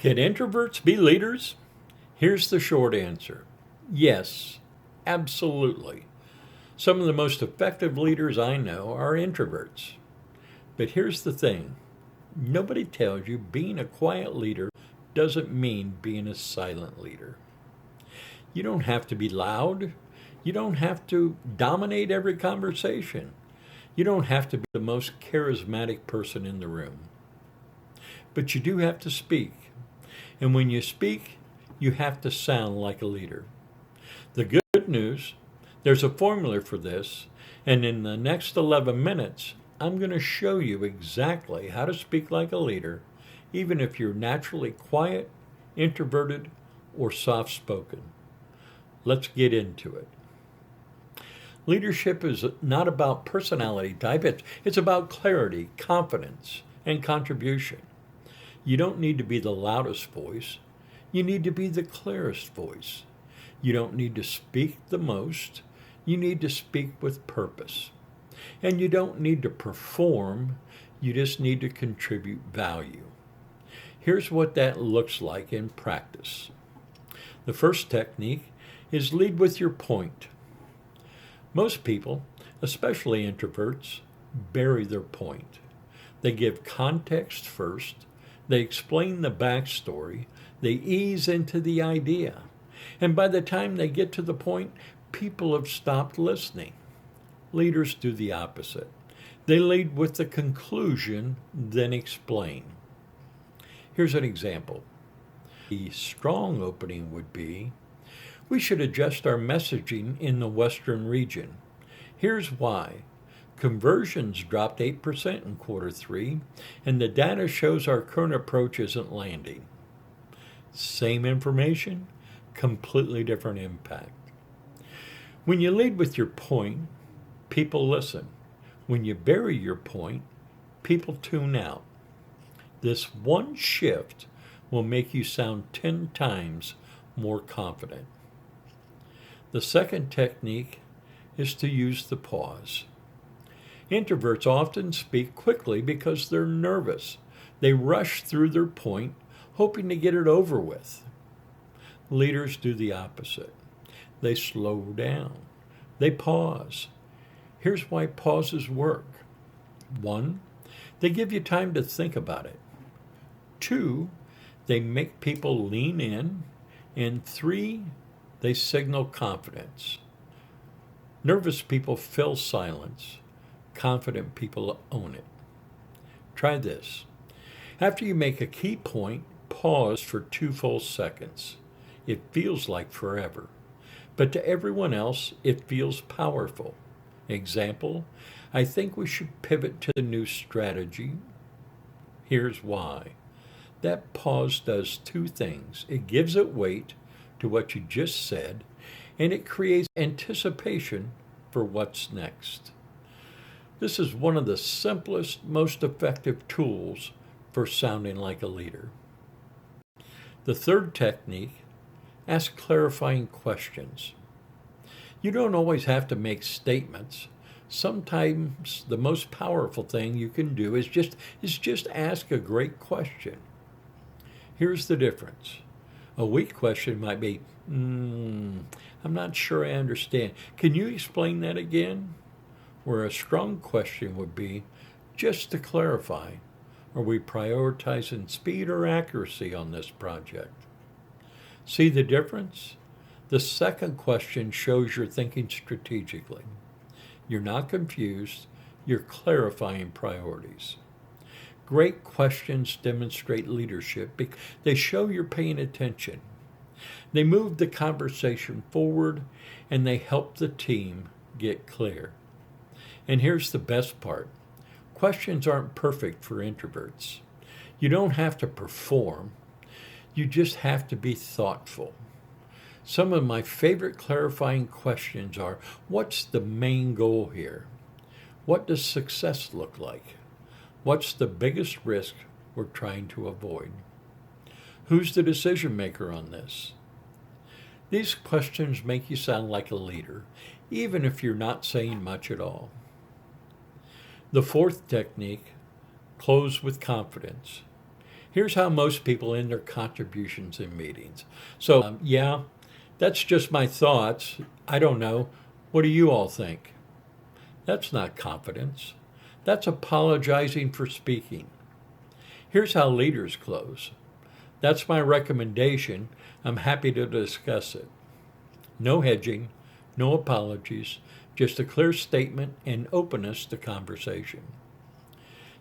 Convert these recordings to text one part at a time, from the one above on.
Can introverts be leaders? Here's the short answer. Yes, absolutely. Some of the most effective leaders I know are introverts. But here's the thing. Nobody tells you being a quiet leader doesn't mean being a silent leader. You don't have to be loud. You don't have to dominate every conversation. You don't have to be the most charismatic person in the room. But you do have to speak. And when you speak, you have to sound like a leader. The good news, there's a formula for this, and in the next 11 minutes, I'm going to show you exactly how to speak like a leader, even if you're naturally quiet, introverted, or soft spoken. Let's get into it. Leadership is not about personality type, it's about clarity, confidence, and contribution. You don't need to be the loudest voice. You need to be the clearest voice. You don't need to speak the most. You need to speak with purpose. And you don't need to perform. You just need to contribute value. Here's what that looks like in practice. The first technique is lead with your point. Most people, especially introverts, bury their point. They give context first. They explain the backstory. They ease into the idea. And by the time they get to the point, people have stopped listening. Leaders do the opposite. They lead with the conclusion, then explain. Here's an example. The strong opening would be, we should adjust our messaging in the Western region. Here's why. Conversions dropped 8% in quarter three, and the data shows our current approach isn't landing. Same information, completely different impact. When you lead with your point, people listen. When you bury your point, people tune out. This one shift will make you sound 10 times more confident. The second technique is to use the pause. Introverts often speak quickly because they're nervous. They rush through their point, hoping to get it over with. Leaders do the opposite. They slow down. They pause. Here's why pauses work. 1, they give you time to think about it. 2, they make people lean in. And 3, they signal confidence. Nervous people fill silence. Confident people own it. Try this. After you make a key point, pause for 2 full seconds. It feels like forever. But to everyone else, it feels powerful. Example, I think we should pivot to the new strategy. Here's why. That pause does 2 things. It gives it weight to what you just said, and it creates anticipation for what's next. This is one of the simplest, most effective tools for sounding like a leader. The third technique, ask clarifying questions. You don't always have to make statements. Sometimes the most powerful thing you can do is just ask a great question. Here's the difference. A weak question might be, I'm not sure I understand. Can you explain that again? Where a strong question would be, just to clarify, are we prioritizing speed or accuracy on this project? See the difference? The second question shows you're thinking strategically. You're not confused, you're clarifying priorities. Great questions demonstrate leadership because they show you're paying attention. They move the conversation forward and they help the team get clear. And here's the best part. Questions aren't perfect for introverts. You don't have to perform. You just have to be thoughtful. Some of my favorite clarifying questions are, what's the main goal here? What does success look like? What's the biggest risk we're trying to avoid? Who's the decision maker on this? These questions make you sound like a leader, even if you're not saying much at all. The fourth technique, close with confidence. Here's how most people end their contributions in meetings. So, yeah, that's just my thoughts. I don't know. What do you all think? That's not confidence. That's apologizing for speaking. Here's how leaders close. That's my recommendation. I'm happy to discuss it. No hedging, no apologies, just a clear statement and openness to conversation.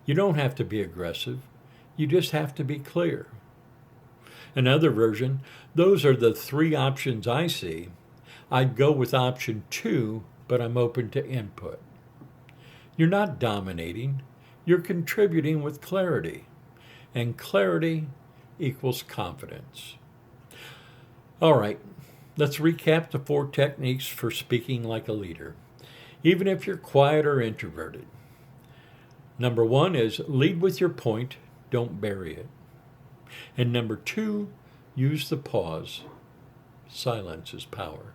You don't have to be aggressive. You just have to be clear. Another version, those are the three options I see. I'd go with option 2, but I'm open to input. You're not dominating. You're contributing with clarity. And clarity equals confidence. All right, let's recap the 4 techniques for speaking like a leader, even if you're quiet or introverted. Number 1 is lead with your point, don't bury it. And number 2, use the pause. Silence is power.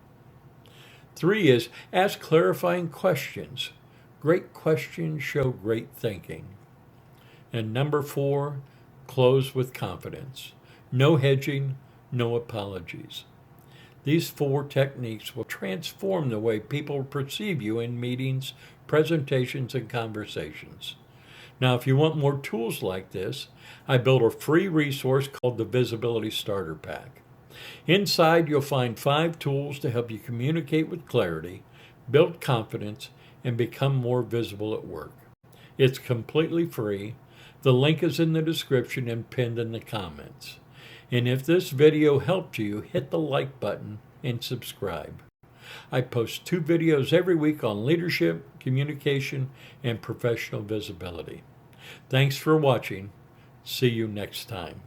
3 is ask clarifying questions. Great questions show great thinking. And number 4, close with confidence. No hedging, no apologies. These 4 techniques will transform the way people perceive you in meetings, presentations, and conversations. Now, if you want more tools like this, I built a free resource called the Visibility Starter Pack. Inside, you'll find 5 tools to help you communicate with clarity, build confidence, and become more visible at work. It's completely free. The link is in the description and pinned in the comments. And if this video helped you, hit the like button and subscribe. I post 2 videos every week on leadership, communication, and professional visibility. Thanks for watching. See you next time.